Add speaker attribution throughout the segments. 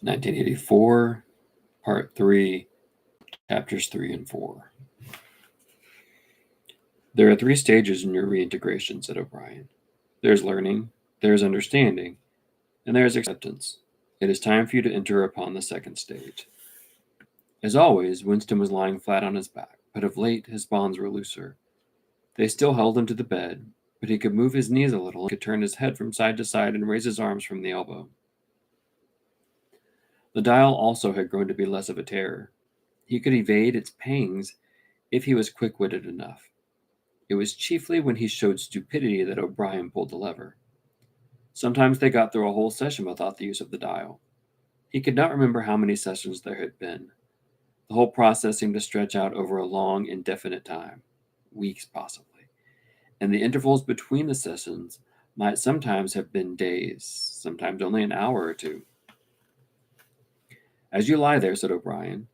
Speaker 1: 1984, Part 3, Chapters 3 and 4. There are 3 stages in your reintegration, said O'Brien. There is learning, there is understanding, and there is acceptance. It is time for you to enter upon the second stage. As always, Winston was lying flat on his back, but of late his bonds were looser. They still held him to the bed, but he could move his knees a little and could turn his head from side to side and raise his arms from the elbow. The dial also had grown to be less of a terror. He could evade its pangs if he was quick-witted enough. It was chiefly when he showed stupidity that O'Brien pulled the lever. Sometimes they got through a whole session without the use of the dial. He could not remember how many sessions there had been. The whole process seemed to stretch out over a long, indefinite time, weeks possibly, and the intervals between the sessions might sometimes have been days, sometimes only an hour or two. As you lie there, said O'Brien,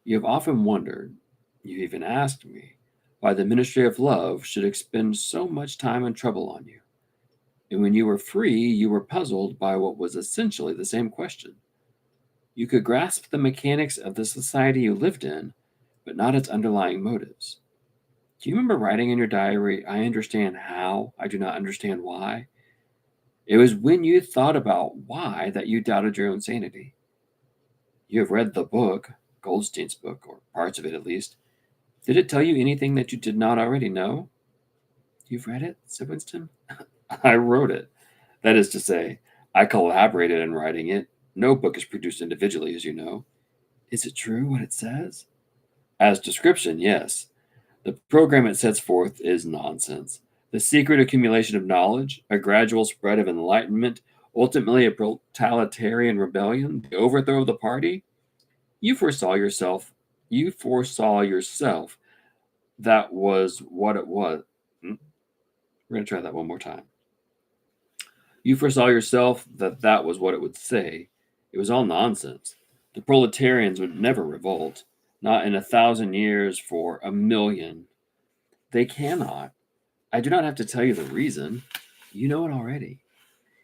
Speaker 1: you have often wondered, you even asked me, why the Ministry of Love should expend so much time and trouble on you. And when you were free, you were puzzled by what was essentially the same question. You could grasp the mechanics of the society you lived in, but not its underlying motives. Do you remember writing in your diary, I understand how, I do not understand why? It was when you thought about why that you doubted your own sanity. You have read the book, Goldstein's book, or parts of it at least. Did it tell you anything that you did not already know? You've read it, said Winston. I wrote it. That is to say, I collaborated in writing it. No book is produced individually, as you know. Is it true what it says? As description, yes. The program it sets forth is nonsense. The secret accumulation of knowledge, a gradual spread of enlightenment, ultimately a totalitarian rebellion, the overthrow of the party. You foresaw yourself that was what it was. We're going to try that one more time. You foresaw yourself that was what it would say. It was all nonsense. The proletarians would never revolt, not in 1,000 years for 1,000,000. They cannot. I do not have to tell you the reason. You know it already.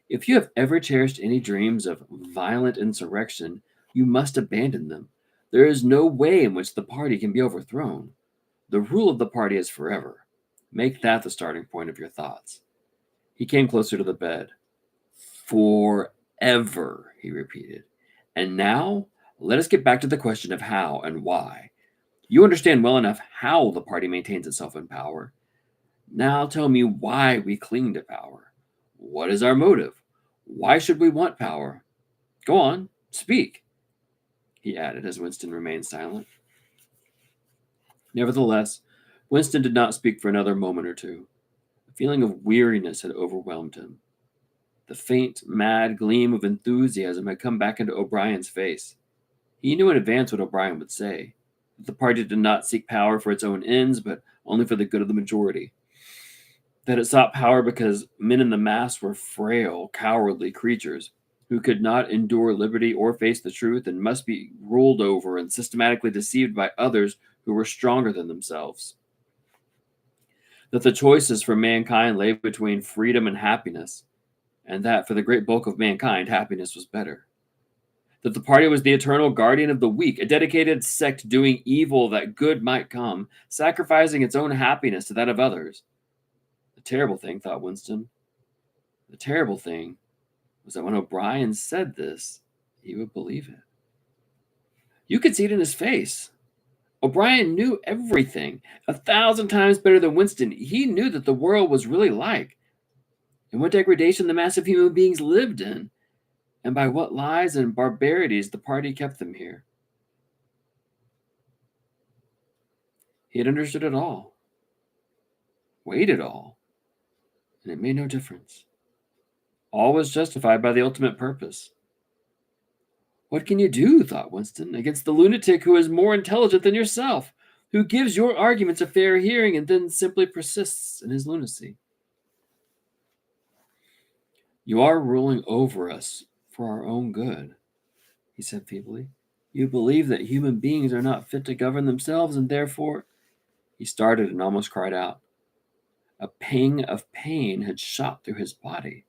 Speaker 1: If you have ever cherished any dreams of violent insurrection, you must abandon them. There is no way in which the party can be overthrown. The rule of the party is forever. Make that the starting point of your thoughts. He came closer to the bed. Forever, he repeated. And now, let us get back to the question of how and why. You understand well enough how the party maintains itself in power. Now tell me why we cling to power. What is our motive? Why should we want power? Go on, speak, he added as Winston remained silent. Nevertheless, Winston did not speak for another moment or two. A feeling of weariness had overwhelmed him. The faint, mad gleam of enthusiasm had come back into O'Brien's face. He knew in advance what O'Brien would say, that the party did not seek power for its own ends, but only for the good of the majority. That it sought power because men in the mass were frail, cowardly creatures who could not endure liberty or face the truth and must be ruled over and systematically deceived by others who were stronger than themselves. That the choices for mankind lay between freedom and happiness, and that for the great bulk of mankind, happiness was better. That the party was the eternal guardian of the weak, a dedicated sect doing evil that good might come, sacrificing its own happiness to that of others. The terrible thing, thought Winston, the terrible thing was that when O'Brien said this, he would believe it. You could see it in his face. O'Brien knew everything, 1,000 times better than Winston. He knew that the world was really like, and what degradation the mass of human beings lived in, and by what lies and barbarities the party kept them here. He had understood it all, weighed it all, and it made no difference. All was justified by the ultimate purpose. What can you do, thought Winston, against the lunatic who is more intelligent than yourself, who gives your arguments a fair hearing and then simply persists in his lunacy? You are ruling over us for our own good, he said feebly. You believe that human beings are not fit to govern themselves, and therefore... He started and almost cried out. A pang of pain had shot through his body.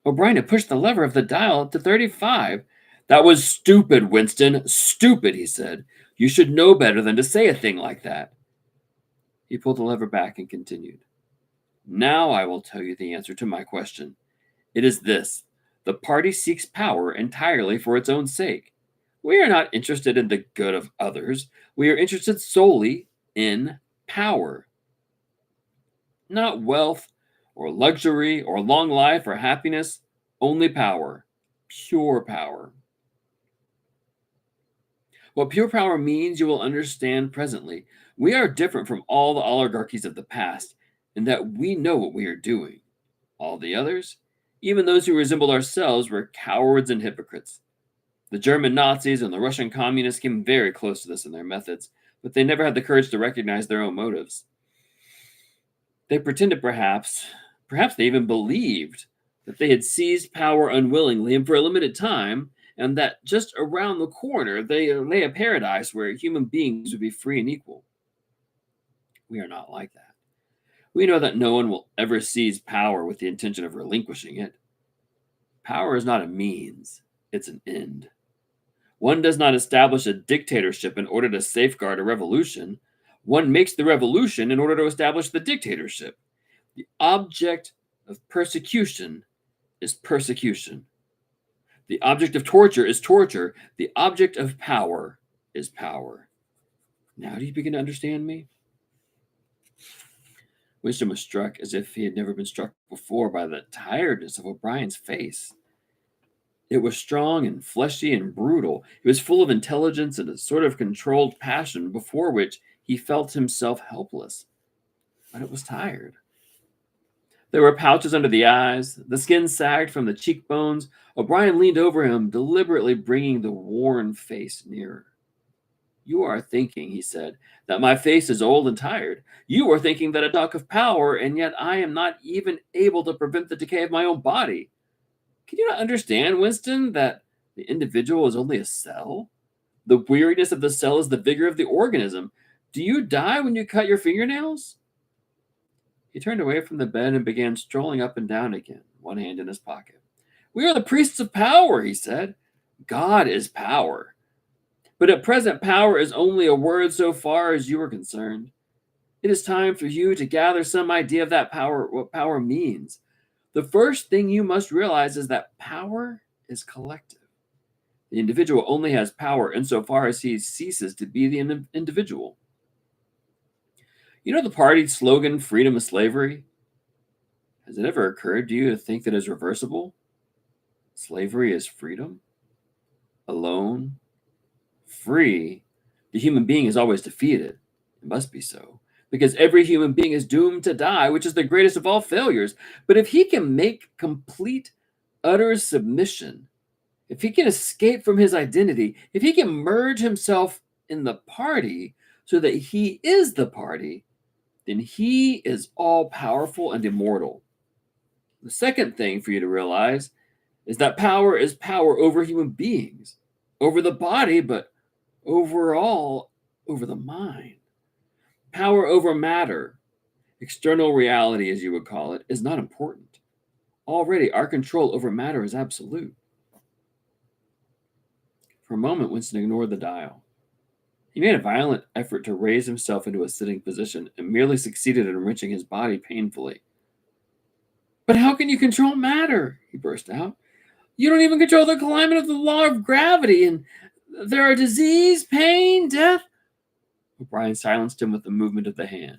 Speaker 1: O'Brien had pushed the lever of the dial to 35. That was stupid, Winston. Stupid, he said. You should know better than to say a thing like that. He pulled the lever back and continued. Now I will tell you the answer to my question. It is this. The party seeks power entirely for its own sake. We are not interested in the good of others. We are interested solely in power. Not wealth or luxury or long life or happiness, only power. Pure power. What pure power means you will understand presently. We are different from all the oligarchies of the past in that we know what we are doing. All the others, even those who resembled ourselves, were cowards and hypocrites. The German Nazis and the Russian communists came very close to this in their methods, but they never had the courage to recognize their own motives. They pretended perhaps they even believed that they had seized power unwillingly and for a limited time, and that just around the corner they lay a paradise where human beings would be free and equal. We are not like that. We know that no one will ever seize power with the intention of relinquishing it. Power is not a means, it's an end. One does not establish a dictatorship in order to safeguard a revolution. One makes the revolution in order to establish the dictatorship. The object of persecution is persecution. The object of torture is torture. The object of power is power. Now do you begin to understand me? Wisdom was struck as if he had never been struck before by the tiredness of O'Brien's face. It was strong and fleshy and brutal. It was full of intelligence and a sort of controlled passion before which he felt himself helpless. But it was tired. There were pouches under the eyes. The skin sagged from the cheekbones. O'Brien leaned over him, deliberately bringing the worn face nearer. You are thinking, he said, that my face is old and tired. You are thinking that I talk of power, and yet I am not even able to prevent the decay of my own body. Can you not understand, Winston, that the individual is only a cell? The weariness of the cell is the vigor of the organism. Do you die when you cut your fingernails? He turned away from the bed and began strolling up and down again, one hand in his pocket. We are the priests of power, he said. God is power. But at present, power is only a word so far as you are concerned. It is time for you to gather some idea of that power, what power means. The first thing you must realize is that power is collective. The individual only has power insofar as he ceases to be the individual. You know the party's slogan, freedom is slavery? Has it ever occurred to you to think that it's reversible? Slavery is freedom? Alone? Free? The human being is always defeated. It must be so. Because every human being is doomed to die, which is the greatest of all failures. But if he can make complete, utter submission, if he can escape from his identity, if he can merge himself in the party so that he is the party, then he is all powerful and immortal. The second thing for you to realize is that power is power over human beings, over the body, but overall over the mind. Power over matter, external reality, as you would call it, is not important. Already, our control over matter is absolute. For a moment, Winston ignored the dial. He made a violent effort to raise himself into a sitting position and merely succeeded in wrenching his body painfully. But how can you control matter? He burst out. You don't even control the climate of the law of gravity, and there are disease, pain, death. O'Brien silenced him with a movement of the hand.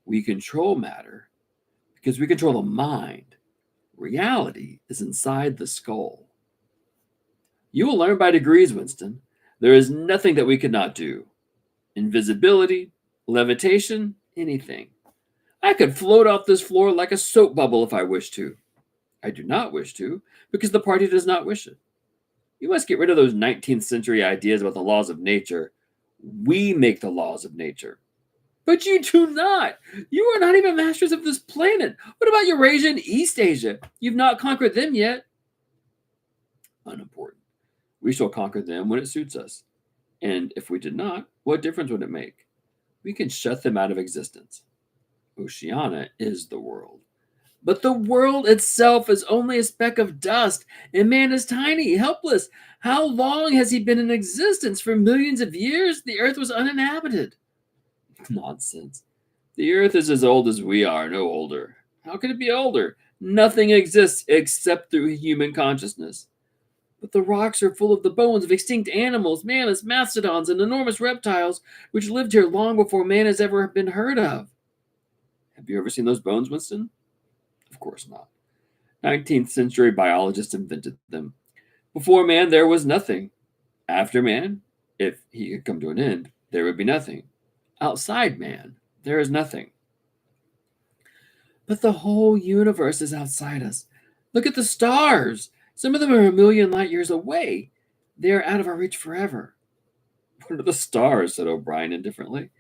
Speaker 1: We control matter because we control the mind. Reality is inside the skull. You will learn by degrees, Winston. There is nothing that we could not do. Invisibility, levitation, anything. I could float off this floor like a soap bubble if I wished to. I do not wish to, because the party does not wish it. You must get rid of those 19th century ideas about the laws of nature. We make the laws of nature. But you do not. You are not even masters of this planet. What about Eurasia and East Asia? You've not conquered them yet. Unimportant. We shall conquer them when it suits us. And if we did not, what difference would it make? We can shut them out of existence. Oceania is the world. But the world itself is only a speck of dust, and man is tiny, helpless. How long has he been in existence? For millions of years, the earth was uninhabited. Nonsense. The earth is as old as we are, no older. How can it be older? Nothing exists except through human consciousness. But the rocks are full of the bones of extinct animals, mammoths, mastodons, and enormous reptiles which lived here long before man has ever been heard of. Have you ever seen those bones, Winston? Of course not. 19th century biologists invented them. Before man, there was nothing. After man, if he had come to an end, there would be nothing. Outside man, there is nothing. But the whole universe is outside us. Look at the stars. Some of them are a million light years away. They are out of our reach forever. What are the stars? Said O'Brien indifferently.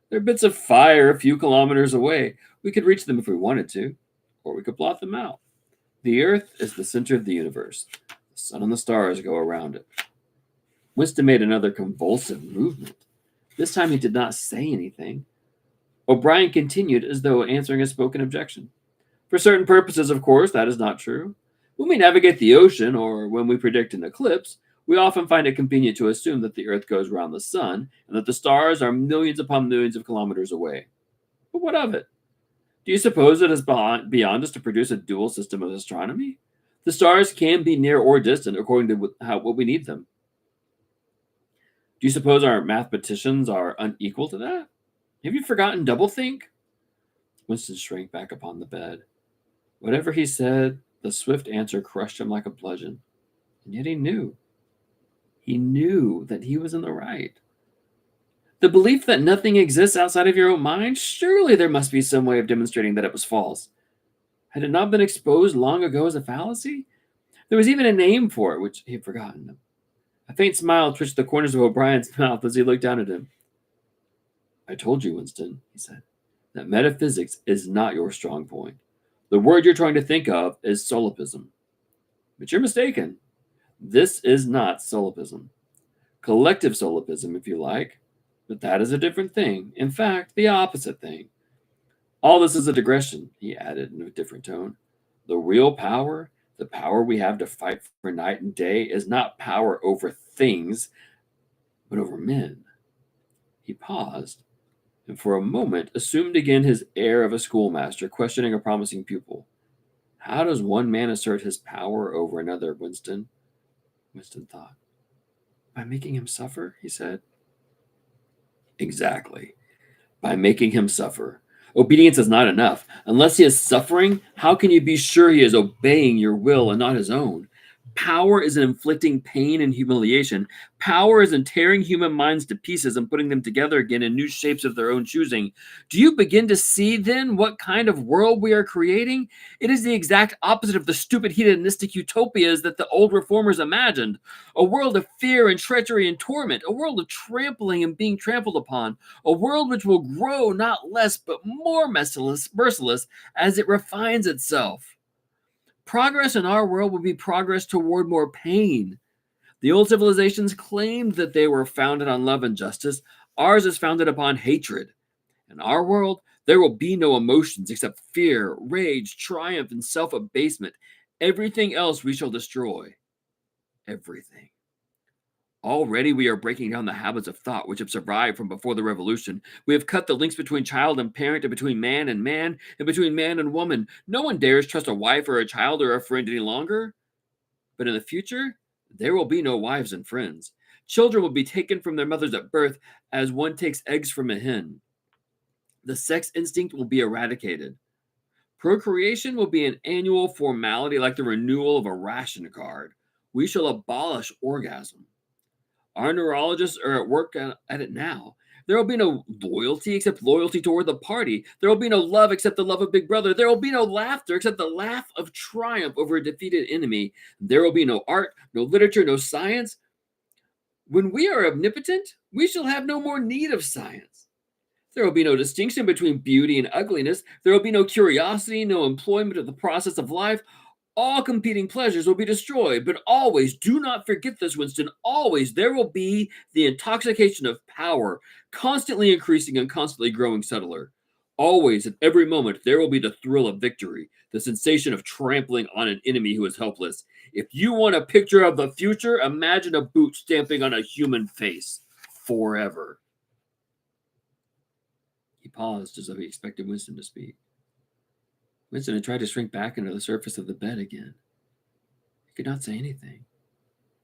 Speaker 1: They're bits of fire a few kilometers away. We could reach them if we wanted to, or we could blot them out. The Earth is the center of the universe. The sun and the stars go around it. Winston made another convulsive movement. This time he did not say anything. O'Brien continued as though answering a spoken objection. For certain purposes, of course, that is not true. When we navigate the ocean, or when we predict an eclipse, we often find it convenient to assume that the Earth goes round the sun and that the stars are millions upon millions of kilometers away. But what of it? Do you suppose it is beyond us to produce a dual system of astronomy? The stars can be near or distant according to what we need them. Do you suppose our mathematicians are unequal to that? Have you forgotten doublethink? Winston shrank back upon the bed. Whatever he said, the swift answer crushed him like a bludgeon. And yet he knew. He knew that he was in the right. The belief that nothing exists outside of your own mind, surely there must be some way of demonstrating that it was false. Had it not been exposed long ago as a fallacy? There was even a name for it, which he had forgotten. A faint smile twitched the corners of O'Brien's mouth as he looked down at him. I told you, Winston, he said, that metaphysics is not your strong point. The word you're trying to think of is solipsism. But you're mistaken. This is not solipsism. Collective solipsism, if you like. But that is a different thing. In fact, the opposite thing. All this is a digression, he added in a different tone. The real power, the power we have to fight for night and day, is not power over things, but over men. He paused, and for a moment assumed again his air of a schoolmaster questioning a promising pupil. How does one man assert his power over another, Winston? Winston thought. By making him suffer, he said. Exactly. By making him suffer. Obedience is not enough. Unless he is suffering, how can you be sure he is obeying your will and not his own? Power is in inflicting pain and humiliation. Power is in tearing human minds to pieces and putting them together again in new shapes of their own choosing. Do you begin to see, then, what kind of world we are creating? It is the exact opposite of the stupid hedonistic utopias that the old reformers imagined. A world of fear and treachery and torment. A world of trampling and being trampled upon. A world which will grow not less but more merciless as it refines itself. Progress in our world would be progress toward more pain. The old civilizations claimed that they were founded on love and justice. Ours is founded upon hatred. In our world, there will be no emotions except fear, rage, triumph, and self-abasement. Everything else we shall destroy. Everything. Already we are breaking down the habits of thought which have survived from before the revolution. We have cut the links between child and parent, and between man, and between man and woman. No one dares trust a wife or a child or a friend any longer. But in the future, there will be no wives and friends. Children will be taken from their mothers at birth as one takes eggs from a hen. The sex instinct will be eradicated. Procreation will be an annual formality like the renewal of a ration card. We shall abolish orgasm. Our neurologists are at work at it now. There will be no loyalty except loyalty toward the party. There will be no love except the love of Big Brother. There will be no laughter except the laugh of triumph over a defeated enemy. There will be no art, no literature, no science. When we are omnipotent, we shall have no more need of science. There will be no distinction between beauty and ugliness. There will be no curiosity, no employment of the process of life. All competing pleasures will be destroyed, but always, do not forget this, Winston, always there will be the intoxication of power, constantly increasing and constantly growing subtler. Always, at every moment, there will be the thrill of victory, the sensation of trampling on an enemy who is helpless. If you want a picture of the future, imagine a boot stamping on a human face forever. He paused as though he expected Winston to speak. Winston had tried to shrink back into the surface of the bed again. He could not say anything.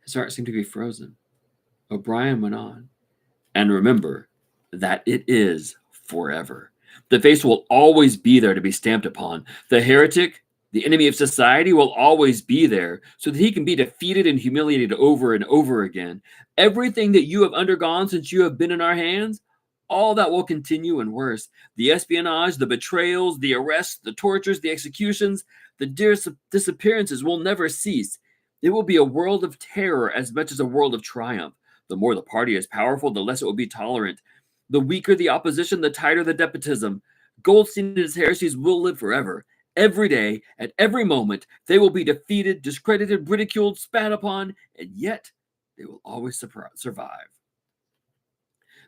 Speaker 1: His heart seemed to be frozen. O'Brien went on. And remember that it is forever. The face will always be there to be stamped upon. The heretic, the enemy of society, will always be there so that he can be defeated and humiliated over and over again. Everything that you have undergone since you have been in our hands, all that will continue and worse. The espionage, the betrayals, the arrests, the tortures, the executions, the disappearances will never cease. It will be a world of terror as much as a world of triumph. The more the party is powerful, the less it will be tolerant. The weaker the opposition, the tighter the despotism. Goldstein and his heresies will live forever. Every day, at every moment, they will be defeated, discredited, ridiculed, spat upon, and yet they will always survive.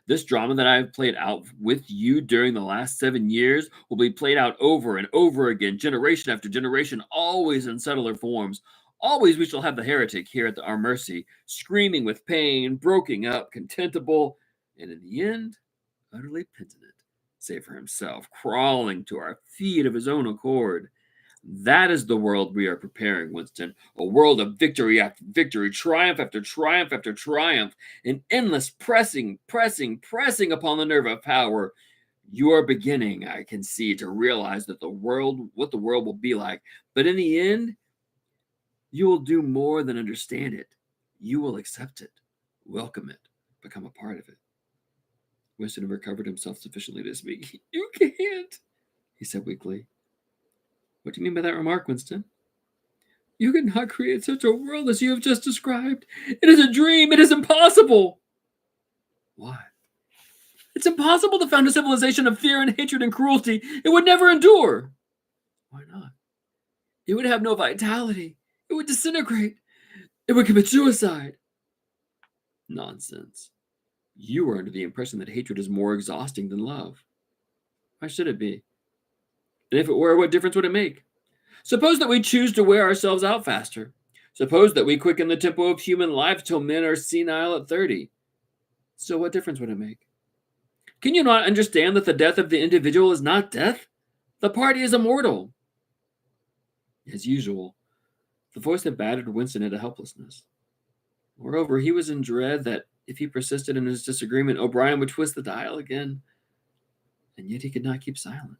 Speaker 1: This drama that I have played out with you during the last 7 years will be played out over and over again, generation after generation, always in subtler forms. Always we shall have the heretic here at our mercy, screaming with pain, broken up, contemptible, and in the end, utterly penitent, save for himself, crawling to our feet of his own accord. That is the world we are preparing, Winston. A world of victory after victory, triumph after triumph after triumph, an endless pressing upon the nerve of power. You are beginning, I can see, to realize that what the world will be like. But in the end, you will do more than understand it. You will accept it, welcome it, become a part of it. Winston recovered himself sufficiently to speak. You can't, he said weakly. What do you mean by that remark, Winston? You cannot create such a world as you have just described. It is a dream. It is impossible. Why? It's impossible to found a civilization of fear and hatred and cruelty. It would never endure. Why not? It would have no vitality. It would disintegrate. It would commit suicide. Nonsense. You are under the impression that hatred is more exhausting than love. Why should it be? And if it were, what difference would it make? Suppose that we choose to wear ourselves out faster. Suppose that we quicken the tempo of human life till men are senile at 30. So what difference would it make? Can you not understand that the death of the individual is not death? The party is immortal. As usual, the voice that battered Winston into helplessness. Moreover, he was in dread that if he persisted in his disagreement, O'Brien would twist the dial again. And yet he could not keep silent.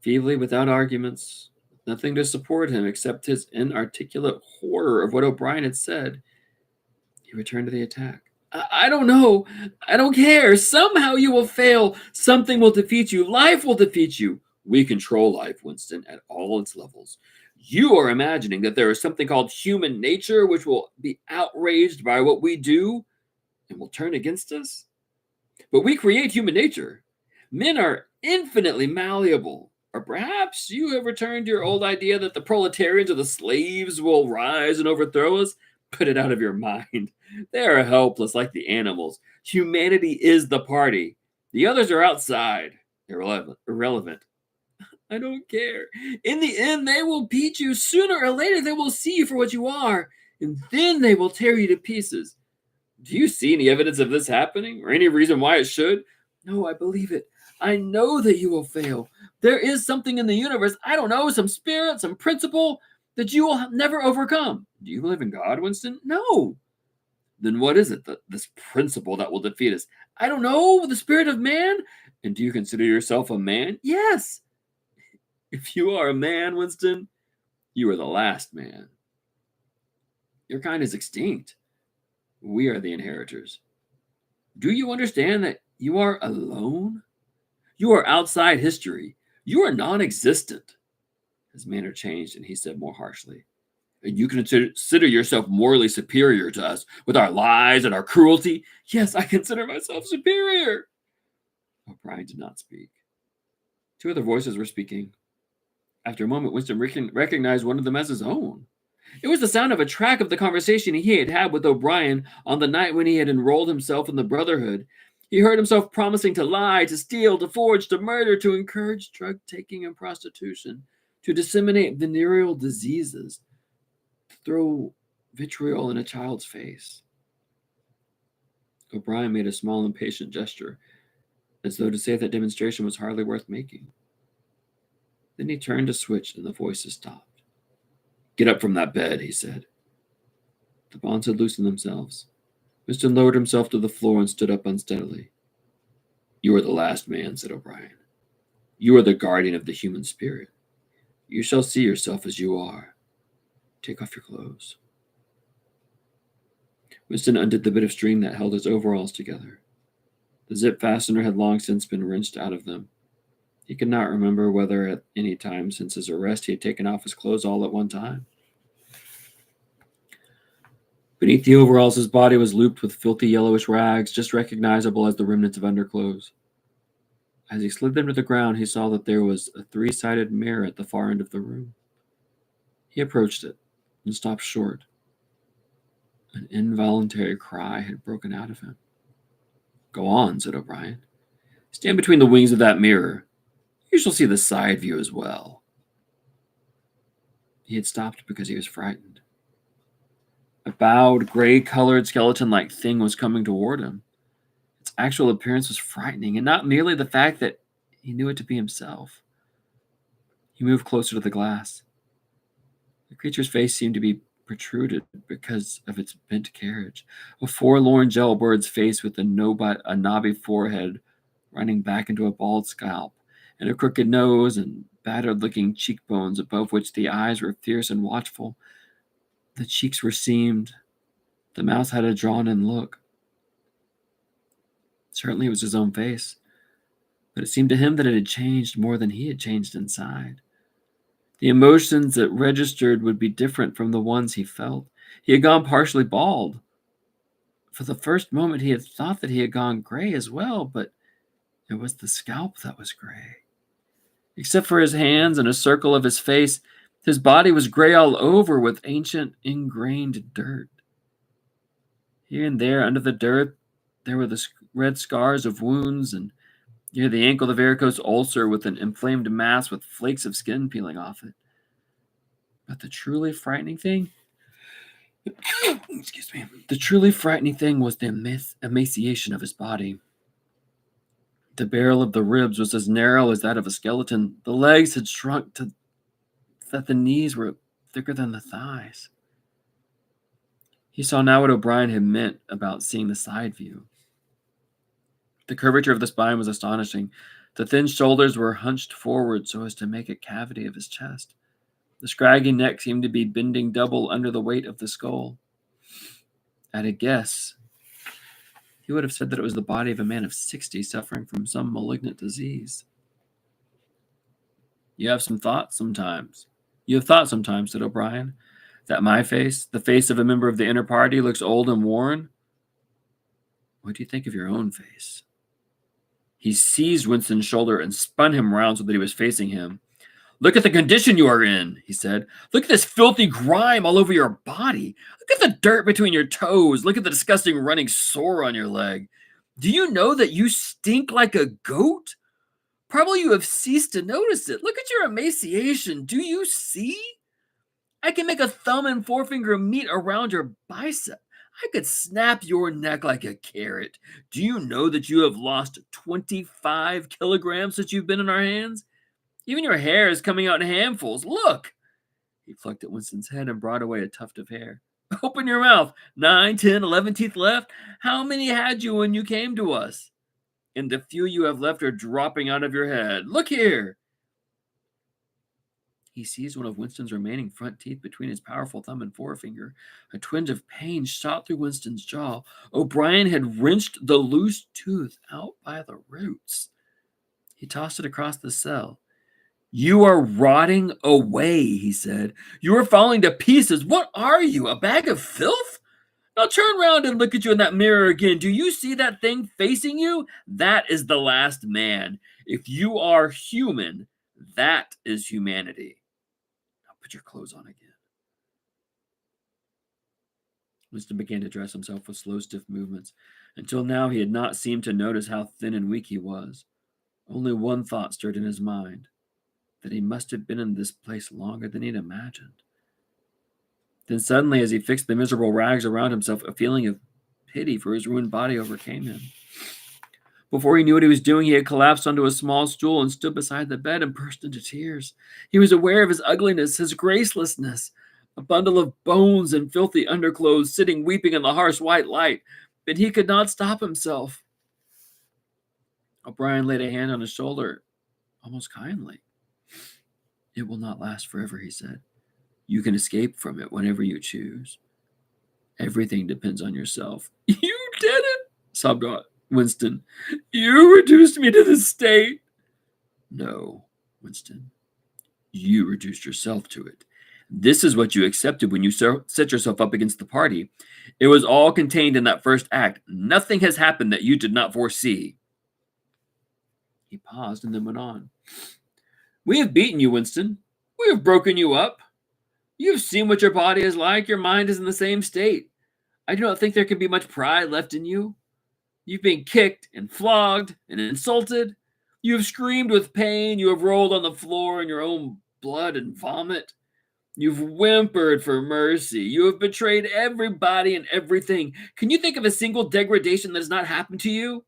Speaker 1: Feebly, without arguments, with nothing to support him except his inarticulate horror of what O'Brien had said, he returned to the attack. I don't know. I don't care. Somehow you will fail. Something will defeat you. Life will defeat you. We control life, Winston, at all its levels. You are imagining that there is something called human nature which will be outraged by what we do and will turn against us. But we create human nature. Men are infinitely malleable. Or perhaps you have returned to your old idea that the proletarians or the slaves will rise and overthrow us. Put it out of your mind. They are helpless like the animals. Humanity is the party. The others are outside. Irrelevant. I don't care. In the end, they will beat you. Sooner or later, they will see you for what you are. And then they will tear you to pieces. Do you see any evidence of this happening? Or any reason why it should? No, I believe it. I know that you will fail. There is something in the universe, I don't know, some spirit, some principle that you will never overcome. Do you believe in God, Winston? No. Then what is it, this principle that will defeat us? I don't know, the spirit of man? And do you consider yourself a man? Yes. If you are a man, Winston, you are the last man. Your kind is extinct. We are the inheritors. Do you understand that you are alone? You are outside history. You are non-existent. His manner changed, and he said more harshly, and you consider yourself morally superior to us with our lies and our cruelty? Yes, I consider myself superior. O'Brien did not speak. Two other voices were speaking. After a moment, Winston recognized one of them as his own. It was the sound of a track of the conversation he had had with O'Brien on the night when he had enrolled himself in the Brotherhood. He heard himself promising to lie, to steal, to forge, to murder, to encourage drug taking and prostitution, to disseminate venereal diseases, to throw vitriol in a child's face. O'Brien made a small, impatient gesture, as though to say that demonstration was hardly worth making. Then he turned a switch and the voices stopped. "Get up from that bed," he said. The bonds had loosened themselves. Winston lowered himself to the floor and stood up unsteadily. "You are the last man," said O'Brien. "You are the guardian of the human spirit. You shall see yourself as you are. Take off your clothes." Winston undid the bit of string that held his overalls together. The zip fastener had long since been wrenched out of them. He could not remember whether at any time since his arrest he had taken off his clothes all at one time. Beneath the overalls, his body was looped with filthy yellowish rags, just recognizable as the remnants of underclothes. As he slid them to the ground, he saw that there was a three-sided mirror at the far end of the room. He approached it and stopped short. An involuntary cry had broken out of him. "Go on," said O'Brien. "Stand between the wings of that mirror. You shall see the side view as well." He had stopped because he was frightened. A bowed, gray-colored, skeleton-like thing was coming toward him. Its actual appearance was frightening, and not merely the fact that he knew it to be himself. He moved closer to the glass. The creature's face seemed to be protruded because of its bent carriage. A forlorn jailbird's face with a knobby forehead running back into a bald scalp, and a crooked nose and battered-looking cheekbones above which the eyes were fierce and watchful. The cheeks were seamed. The mouth had a drawn-in look. Certainly it was his own face, but it seemed to him that it had changed more than he had changed inside. The emotions that registered would be different from the ones he felt. He had gone partially bald. For the first moment he had thought that he had gone gray as well, but it was the scalp that was gray. Except for his hands and a circle of his face, his body was gray all over with ancient, ingrained dirt. Here and there, under the dirt, there were the red scars of wounds, and near the ankle, the varicose ulcer with an inflamed mass with flakes of skin peeling off it. But the truly frightening thing, the truly frightening thing was the emaciation of his body. The barrel of the ribs was as narrow as that of a skeleton. The legs had shrunk to that the knees were thicker than the thighs. He saw now what O'Brien had meant about seeing the side view. The curvature of the spine was astonishing. The thin shoulders were hunched forward so as to make a cavity of his chest. The scraggy neck seemed to be bending double under the weight of the skull. At a guess, he would have said that it was the body of a man of 60 suffering from some malignant disease. You have thought sometimes, said O'Brien, that my face, the face of a member of the inner party, looks old and worn. What do you think of your own face? He seized Winston's shoulder and spun him round so that he was facing him. "Look at the condition you are in," he said. "Look at this filthy grime all over your body. Look at the dirt between your toes. Look at the disgusting running sore on your leg. Do you know that you stink like a goat? Probably you have ceased to notice it. Look at your emaciation. Do you see? I can make a thumb and forefinger meet around your bicep. I could snap your neck like a carrot. Do you know that you have lost 25 kilograms since you've been in our hands? Even your hair is coming out in handfuls. Look!" He plucked at Winston's head and brought away a tuft of hair. "Open your mouth. 9, 10, 11 teeth left. How many had you when you came to us? And the few you have left are dropping out of your head. Look here." He seized one of Winston's remaining front teeth between his powerful thumb and forefinger. A twinge of pain shot through Winston's jaw. O'Brien had wrenched the loose tooth out by the roots. He tossed it across the cell. "You are rotting away," he said. "You are falling to pieces. What are you, a bag of filth? Now turn round and look at you in that mirror again. Do you see that thing facing you? That is the last man. If you are human, that is humanity. Now put your clothes on again." Winston began to dress himself with slow, stiff movements. Until now, he had not seemed to notice how thin and weak he was. Only one thought stirred in his mind, that he must have been in this place longer than he had imagined. Then suddenly, as he fixed the miserable rags around himself, a feeling of pity for his ruined body overcame him. Before he knew what he was doing, he had collapsed onto a small stool and stood beside the bed and burst into tears. He was aware of his ugliness, his gracelessness, a bundle of bones and filthy underclothes sitting weeping in the harsh white light, but he could not stop himself. O'Brien laid a hand on his shoulder, almost kindly. "It will not last forever," he said. "You can escape from it whenever you choose. Everything depends on yourself." "You did it," sobbed Winston. "You reduced me to this state." "No, Winston. You reduced yourself to it. This is what you accepted when you set yourself up against the party. It was all contained in that first act. Nothing has happened that you did not foresee." He paused and then went on. "We have beaten you, Winston. We have broken you up. You have seen what your body is like. Your mind is in the same state. I do not think there can be much pride left in you. You've been kicked and flogged and insulted. You have screamed with pain. You have rolled on the floor in your own blood and vomit. You've whimpered for mercy. You have betrayed everybody and everything. Can you think of a single degradation that has not happened to you?"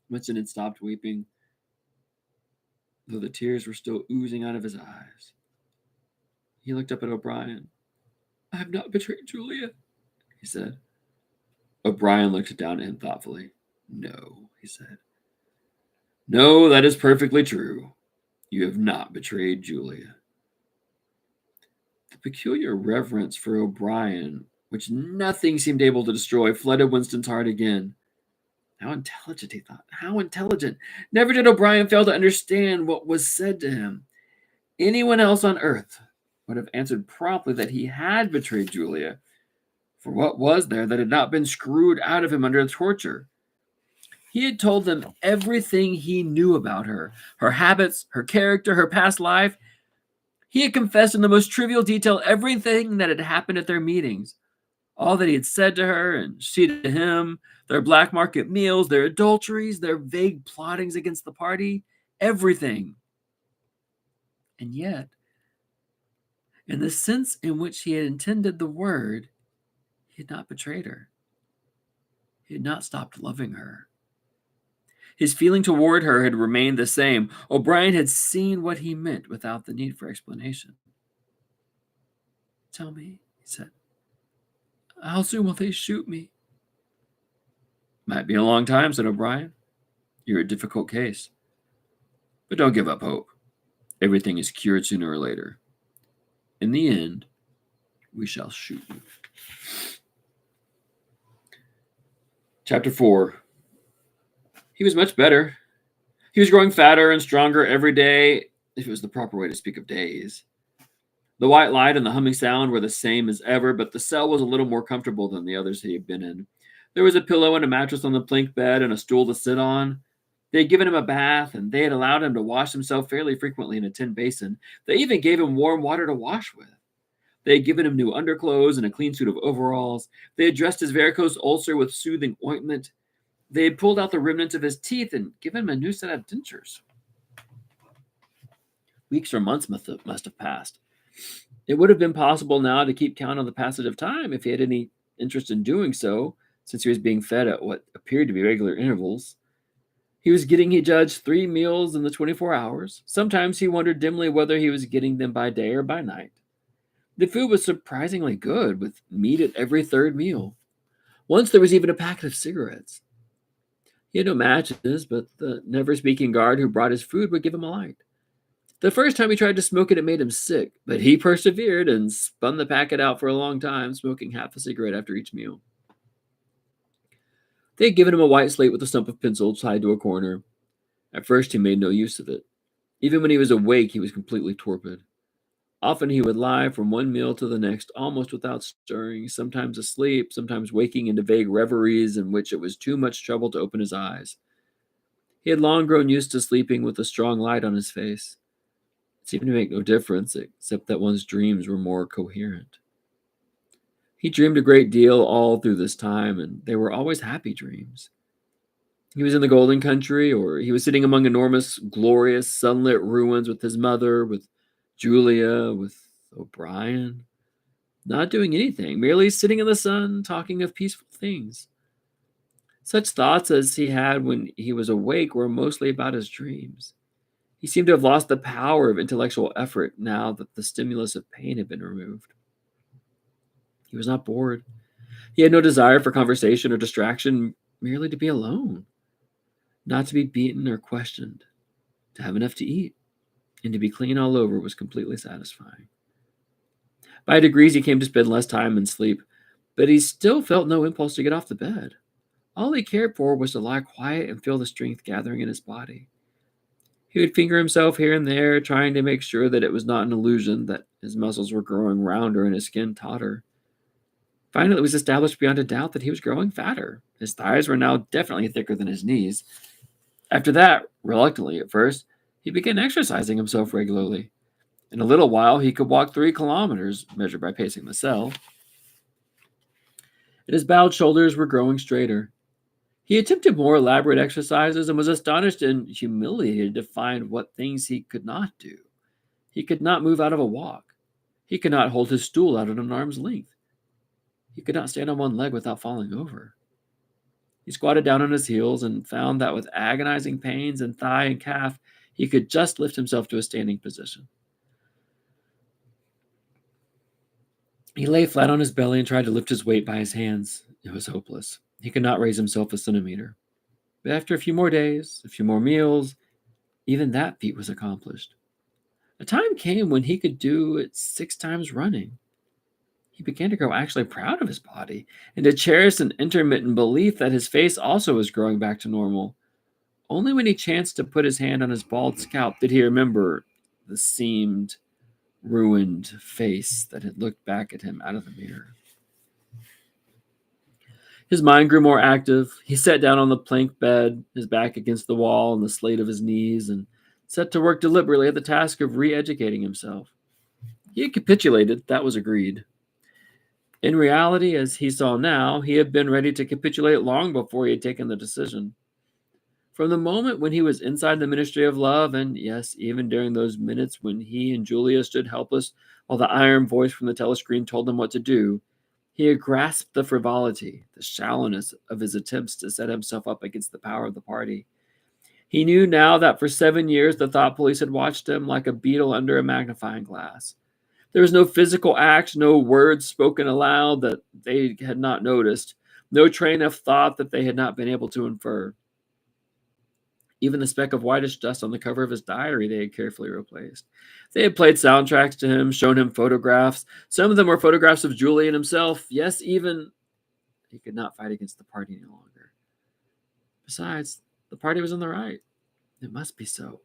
Speaker 1: Winston had stopped weeping, though the tears were still oozing out of his eyes. He looked up at O'Brien. "I have not betrayed Julia," he said. O'Brien looked down at him thoughtfully. "No," he said. "No, that is perfectly true. You have not betrayed Julia." The peculiar reverence for O'Brien, which nothing seemed able to destroy, flooded Winston's heart again. How intelligent, he thought. How intelligent. Never did O'Brien fail to understand what was said to him. Anyone else on earth would have answered promptly that he had betrayed Julia. For what was there that had not been screwed out of him under torture? He had told them everything he knew about her habits, her character, her past life. He had confessed in the most trivial detail everything that had happened at their meetings. All that he had said to her and she to him, their black market meals, their adulteries, their vague plottings against the party, everything. And yet, in the sense in which he had intended the word, he had not betrayed her. He had not stopped loving her. His feeling toward her had remained the same. O'Brien had seen what he meant without the need for explanation. "Tell me," he said, "how soon will they shoot me?" "Might be a long time," said O'Brien. "You're a difficult case. But don't give up hope. Everything is cured sooner or later. In the end, we shall shoot you." Chapter 4. He was much better. He was growing fatter and stronger every day, if it was the proper way to speak of days. The white light and the humming sound were the same as ever, but the cell was a little more comfortable than the others he had been in. There was a pillow and a mattress on the plank bed and a stool to sit on. They had given him a bath, and they had allowed him to wash himself fairly frequently in a tin basin. They even gave him warm water to wash with. They had given him new underclothes and a clean suit of overalls. They had dressed his varicose ulcer with soothing ointment. They had pulled out the remnants of his teeth and given him a new set of dentures. Weeks or months must have passed. It would have been possible now to keep count on the passage of time if he had any interest in doing so, since he was being fed at what appeared to be regular intervals. He was getting, he judged, 3 meals in the 24 hours. Sometimes he wondered dimly whether he was getting them by day or by night. The food was surprisingly good, with meat at every third meal. Once there was even a packet of cigarettes. He had no matches, but the never-speaking guard who brought his food would give him a light. The first time he tried to smoke it made him sick, but he persevered and spun the packet out for a long time, smoking half a cigarette after each meal. They had given him a white slate with a stump of pencil tied to a corner. At first, he made no use of it. Even when he was awake, he was completely torpid. Often he would lie from one meal to the next, almost without stirring, sometimes asleep, sometimes waking into vague reveries in which it was too much trouble to open his eyes. He had long grown used to sleeping with a strong light on his face. It seemed to make no difference, except that one's dreams were more coherent. He dreamed a great deal all through this time, and they were always happy dreams. He was in the Golden Country, or he was sitting among enormous, glorious, sunlit ruins with his mother, with Julia, with O'Brien, not doing anything, merely sitting in the sun, talking of peaceful things. Such thoughts as he had when he was awake were mostly about his dreams. He seemed to have lost the power of intellectual effort now that the stimulus of pain had been removed. He was not bored. He had no desire for conversation or distraction, merely to be alone, not to be beaten or questioned, to have enough to eat, and to be clean all over was completely satisfying. By degrees, he came to spend less time in sleep, but he still felt no impulse to get off the bed. All he cared for was to lie quiet and feel the strength gathering in his body. He would finger himself here and there, trying to make sure that it was not an illusion, that his muscles were growing rounder and his skin tauter. Finally, it was established beyond a doubt that he was growing fatter. His thighs were now definitely thicker than his knees. After that, reluctantly at first, he began exercising himself regularly. In a little while, he could walk 3 kilometers, measured by pacing the cell, and his bowed shoulders were growing straighter. He attempted more elaborate exercises and was astonished and humiliated to find what things he could not do. He could not move out of a walk. He could not hold his stool out at an arm's length. He could not stand on one leg without falling over. He squatted down on his heels and found that with agonizing pains in thigh and calf, he could just lift himself to a standing position. He lay flat on his belly and tried to lift his weight by his hands. It was hopeless. He could not raise himself a centimeter. But after a few more days, a few more meals, even that feat was accomplished. A time came when he could do it 6 times running. He began to grow actually proud of his body and to cherish an intermittent belief that his face also was growing back to normal. Only when he chanced to put his hand on his bald scalp did he remember the seamed, ruined face that had looked back at him out of the mirror. His mind grew more active. He sat down on the plank bed, his back against the wall and the slate of his knees, and set to work deliberately at the task of re-educating himself. He had capitulated, that was agreed. In reality, as he saw now, he had been ready to capitulate long before he had taken the decision. From the moment when he was inside the ministry of love, and yes, even during those minutes when he and Julia stood helpless while the iron voice from the telescreen told them what to do, he had grasped the frivolity, the shallowness of his attempts to set himself up against the power of the party. He knew now that for 7 years the thought police had watched him like a beetle under a magnifying glass. There was no physical act, no words spoken aloud that they had not noticed, no train of thought that they had not been able to infer. Even the speck of whitish dust on the cover of his diary they had carefully replaced. They had played soundtracks to him, shown him photographs. Some of them were photographs of Julie and himself. Yes, even he could not fight against the party any longer. Besides, the party was on the right. It must be so.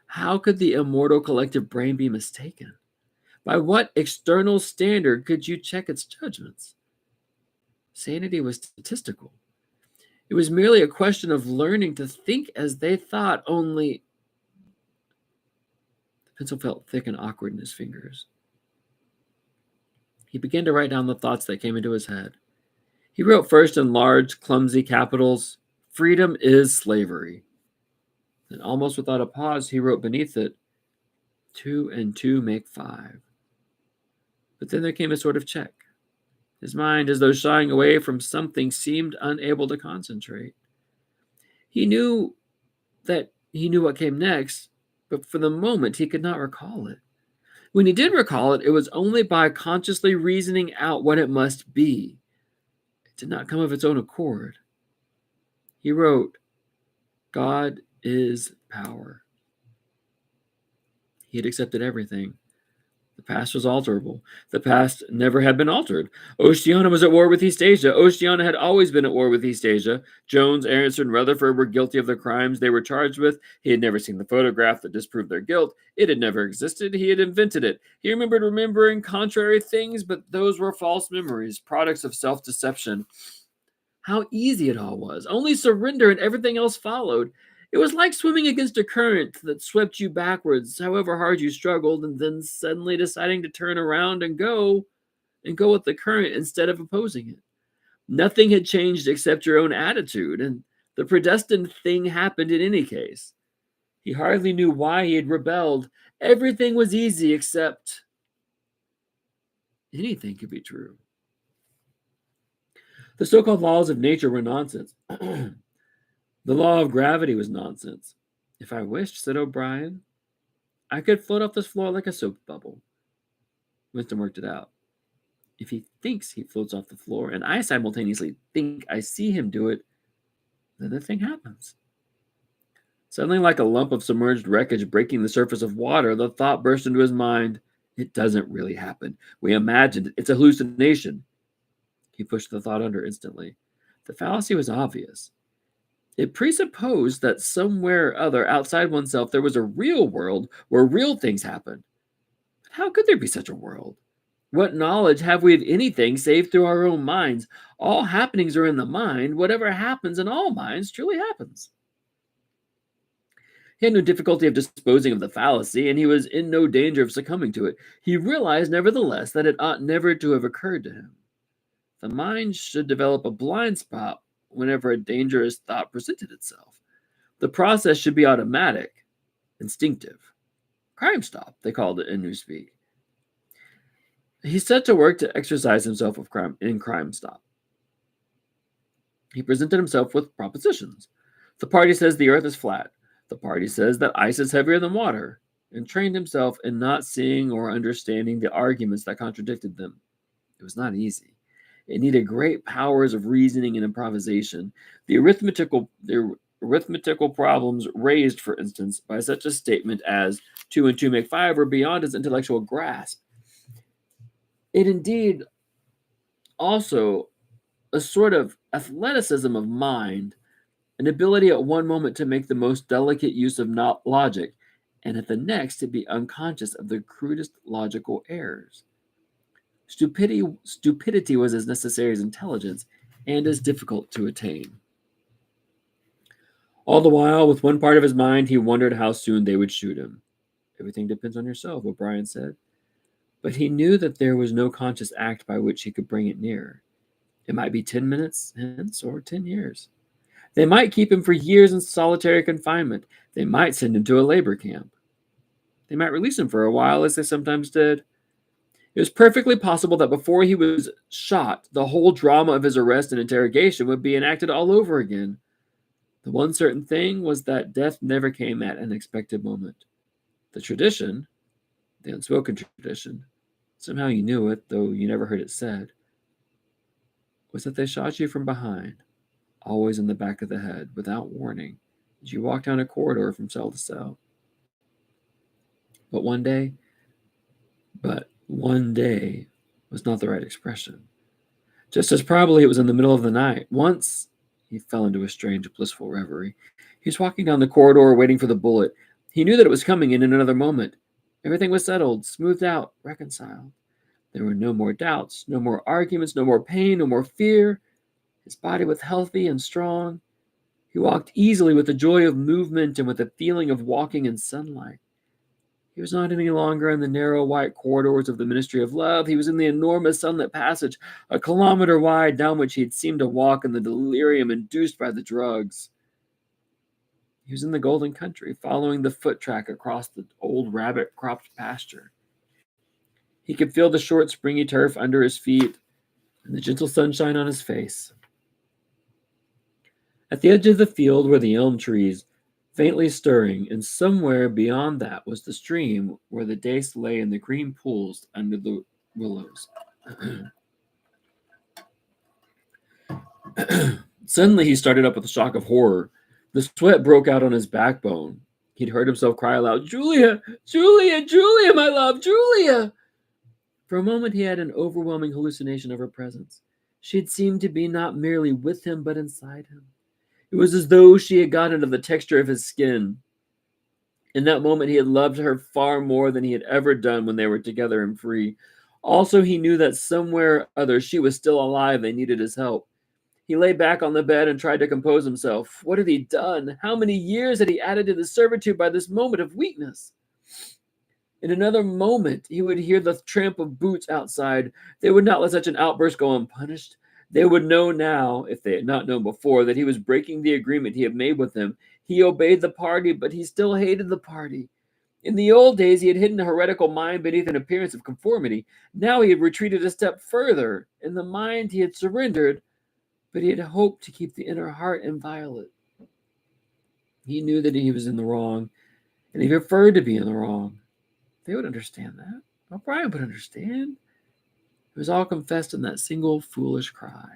Speaker 1: How could the immortal collective brain be mistaken? By what external standard could you check its judgments? Sanity was statistical. It was merely a question of learning to think as they thought, only the pencil felt thick and awkward in his fingers. He began to write down the thoughts that came into his head. He wrote first in large, clumsy capitals, "Freedom is slavery." Then, almost without a pause, he wrote beneath it, "2 and 2 make 5." But then there came a sort of check. His mind, as though shying away from something, seemed unable to concentrate. He knew what came next, but for the moment he could not recall it. When he did recall it, it was only by consciously reasoning out what it must be. It did not come of its own accord. He wrote, "God is power." He had accepted everything. The past was alterable. The past never had been altered. Oceania was at war with East Asia. Oceania had always been at war with East Asia. Jones, Aronson, and Rutherford were guilty of the crimes they were charged with. He had never seen the photograph that disproved their guilt. It had never existed. He had invented it. He remembered remembering contrary things, but those were false memories, products of self-deception. How easy it all was. Only surrender and everything else followed. It was like swimming against a current that swept you backwards, however hard you struggled, and then suddenly deciding to turn around and go. and go with the current instead of opposing it. Nothing had changed except your own attitude, and the predestined thing happened in any case. He hardly knew why he had rebelled. Everything was easy except anything could be true. The so-called laws of nature were nonsense. The law of gravity was nonsense. If I wished, said O'Brien, I could float off this floor like a soap bubble. Winston worked it out. If he thinks he floats off the floor, and I simultaneously think I see him do it, then the thing happens. Suddenly, like a lump of submerged wreckage breaking the surface of water, the thought burst into his mind. It doesn't really happen. We imagined it. It's a hallucination. He pushed the thought under instantly. The fallacy was obvious. It presupposed that somewhere or other outside oneself there was a real world where real things happen. But how could there be such a world? What knowledge have we of anything save through our own minds? All happenings are in the mind. Whatever happens in all minds truly happens. He had no difficulty of disposing of the fallacy, and he was in no danger of succumbing to it. He realized, nevertheless, that it ought never to have occurred to him. The mind should develop a blind spot whenever a dangerous thought presented itself. The process should be automatic, instinctive. Crime stop, they called it in Newspeak. He set to work to exercise himself in Crime Stop. He presented himself with propositions. The party says the earth is flat. The party says that ice is heavier than water, and trained himself in not seeing or understanding the arguments that contradicted them. It was not easy. It needed great powers of reasoning and improvisation. The arithmetical problems raised, for instance, by such a statement as 2 and 2 make 5 were beyond his intellectual grasp. It indeed also a sort of athleticism of mind, an ability at one moment to make the most delicate use of logic, and at the next to be unconscious of the crudest logical errors. Stupidity was as necessary as intelligence, and as difficult to attain. All the while, with one part of his mind, he wondered how soon they would shoot him. Everything depends on yourself, O'Brien said. But he knew that there was no conscious act by which he could bring it nearer. It might be 10 minutes hence or 10 years. They might keep him for years in solitary confinement. They might send him to a labor camp. They might release him for a while, as they sometimes did. It was perfectly possible that before he was shot, the whole drama of his arrest and interrogation would be enacted all over again. The one certain thing was that death never came at an expected moment. The tradition, the unspoken tradition, somehow you knew it, though you never heard it said, was that they shot you from behind, always in the back of the head, without warning, as you walked down a corridor from cell to cell. But one day was not the right expression. Just as probably it was in the middle of the night. Once, he fell into a strange, blissful reverie. He was walking down the corridor, waiting for the bullet. He knew that it was coming in another moment. Everything was settled, smoothed out, reconciled. There were no more doubts, no more arguments, no more pain, no more fear. His body was healthy and strong. He walked easily with the joy of movement and with the feeling of walking in sunlight. He was not any longer in the narrow white corridors of the Ministry of Love. He was in the enormous sunlit passage, a kilometer wide, down which he had seemed to walk in the delirium induced by the drugs. He was in the golden country, following the foot track across the old rabbit-cropped pasture. He could feel the short, springy turf under his feet and the gentle sunshine on his face. At the edge of the field were the elm trees, faintly stirring, and somewhere beyond that was the stream where the dace lay in the green pools under the willows. Suddenly he started up with a shock of horror. The sweat broke out on his backbone. He'd heard himself cry aloud, "Julia! Julia! Julia, my love! Julia!" For a moment he had an overwhelming hallucination of her presence. She had seemed to be not merely with him, but inside him. It was as though she had got into the texture of his skin. In that moment, he had loved her far more than he had ever done when they were together and free. Also, he knew that somewhere or other she was still alive and needed his help. He lay back on the bed and tried to compose himself. What had he done? How many years had he added to the servitude by this moment of weakness? In another moment, he would hear the tramp of boots outside. They would not let such an outburst go unpunished. They would know now, if they had not known before, that he was breaking the agreement he had made with them. He obeyed the party, but he still hated the party. In the old days, he had hidden a heretical mind beneath an appearance of conformity. Now he had retreated a step further. In the mind, he had surrendered, but he had hoped to keep the inner heart inviolate. He knew that he was in the wrong, and he preferred to be in the wrong. They would understand that. O'Brien would understand. It was all confessed in that single foolish cry.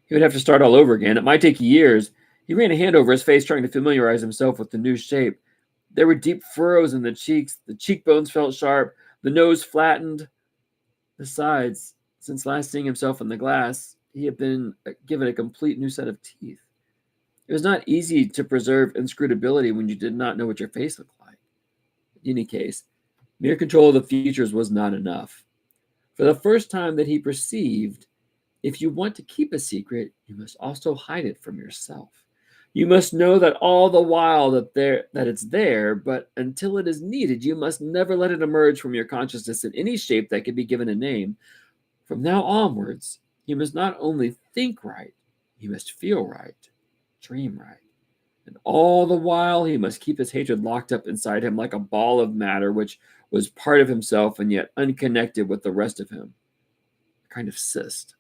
Speaker 1: He would have to start all over again. It might take years. He ran a hand over his face, trying to familiarize himself with the new shape. There were deep furrows in the cheeks. The cheekbones felt sharp. The nose flattened. Besides, since last seeing himself in the glass, he had been given a complete new set of teeth. It was not easy to preserve inscrutability when you did not know what your face looked like. In any case, mere control of the features was not enough. For the first time that he perceived, if you want to keep a secret, you must also hide it from yourself. You must know that all the while that it's there, but until it is needed, you must never let it emerge from your consciousness in any shape that can be given a name. From now onwards, you must not only think right, you must feel right, dream right. And all the while, he must keep his hatred locked up inside him like a ball of matter which was part of himself and yet unconnected with the rest of him. A kind of cyst.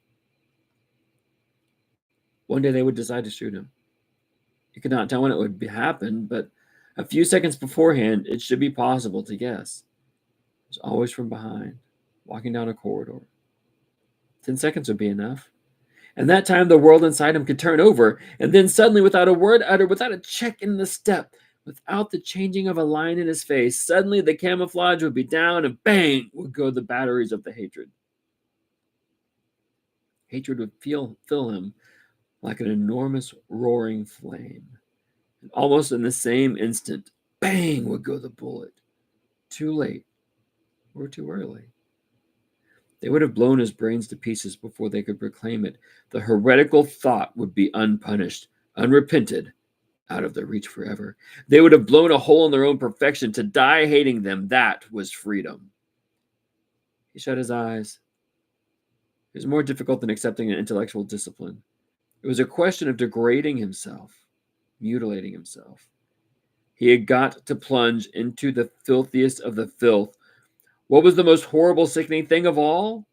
Speaker 1: One day they would decide to shoot him. You could not tell when it would happen, but a few seconds beforehand, it should be possible to guess. It was always from behind, walking down a corridor. 10 seconds would be enough. And that time the world inside him could turn over, and then suddenly, without a word uttered, without a check in the step, without the changing of a line in his face, suddenly the camouflage would be down, and bang would go the batteries of the hatred. Hatred would fill him like an enormous roaring flame. And almost in the same instant, bang would go the bullet. Too late or too early. They would have blown his brains to pieces before they could proclaim it. The heretical thought would be unpunished, unrepented, out of their reach forever. They would have blown a hole in their own perfection. To die hating them, that was freedom. He shut his eyes. It was more difficult than accepting an intellectual discipline. It was a question of degrading himself, mutilating himself. He had got to plunge into the filthiest of the filth. What was the most horrible, sickening thing of all?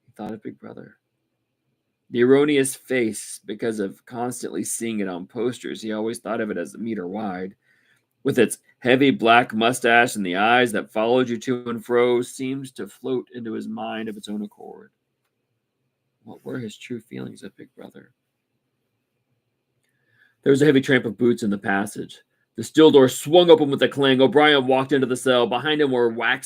Speaker 1: He thought of Big Brother. The erroneous face, because of constantly seeing it on posters, he always thought of it as a meter wide. With its heavy black mustache and the eyes that followed you to and fro, seemed to float into his mind of its own accord. What were his true feelings of Big Brother? There was a heavy tramp of boots in the passage. The steel door swung open with a clang. O'Brien walked into the cell. Behind him were were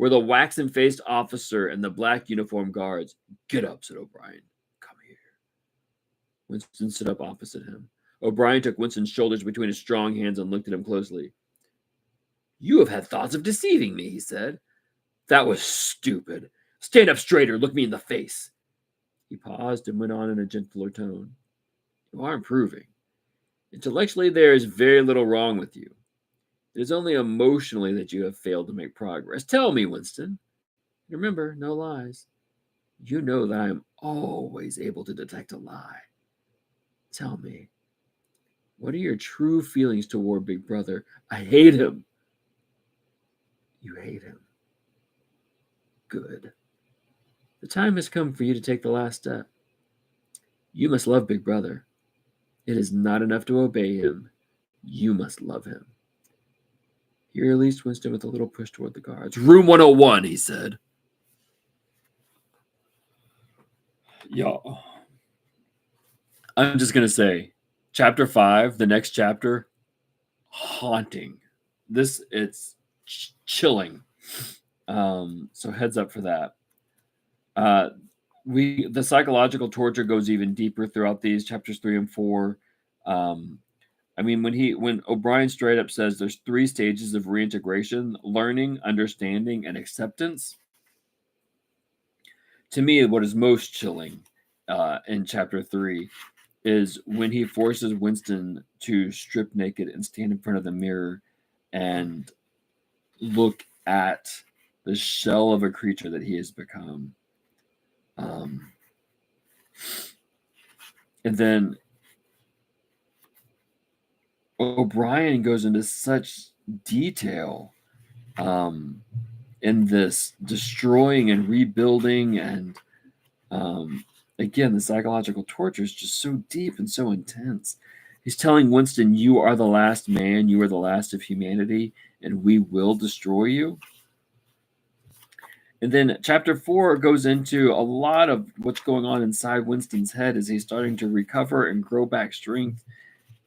Speaker 1: the waxen-faced officer and the black uniformed guards. "Get up," said O'Brien. "Come here." Winston stood up opposite him. O'Brien took Winston's shoulders between his strong hands and looked at him closely. "You have had thoughts of deceiving me," he said. "That was stupid. Stand up straighter. Look me in the face." He paused and went on in a gentler tone. "You are improving. Intellectually, there is very little wrong with you. It is only emotionally that you have failed to make progress. Tell me, Winston. Remember, no lies. You know that I am always able to detect a lie. Tell me, what are your true feelings toward Big Brother?" "I hate him." "You hate him. Good. The time has come for you to take the last step. You must love Big Brother. It is not enough to obey him. You must love him." He released Winston with a little push toward the guards. "Room 101, he said. Y'all, I'm just going to say, chapter 5, the next chapter, haunting. It's chilling. So heads up for that. The psychological torture goes even deeper throughout these chapters 3 and 4. When O'Brien straight up says there's 3 stages of reintegration: learning, understanding, and acceptance. To me, what is most chilling in chapter 3 is when he forces Winston to strip naked and stand in front of the mirror and look at the shell of a creature that he has become. And then O'Brien goes into such detail in this destroying and rebuilding, and again, the psychological torture is just so deep and so intense. He's telling Winston, "You are the last man, you are the last of humanity, and we will destroy you." And then chapter 4 goes into a lot of what's going on inside Winston's head as he's starting to recover and grow back strength.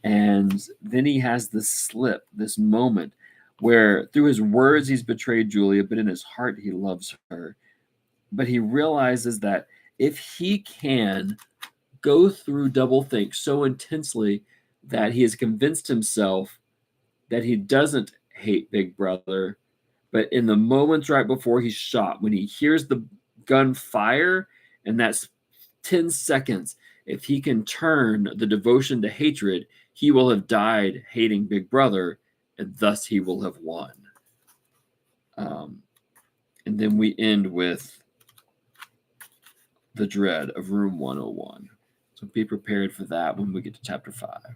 Speaker 1: And then he has this slip, this moment where through his words he's betrayed Julia, but in his heart he loves her. But he realizes that if he can go through doublethink so intensely that he has convinced himself that he doesn't hate Big Brother, but in the moments right before he's shot, when he hears the gun fire, and that's 10 seconds, if he can turn the devotion to hatred, he will have died hating Big Brother, and thus he will have won. And then we end with the dread of room 101. So be prepared for that when we get to chapter 5.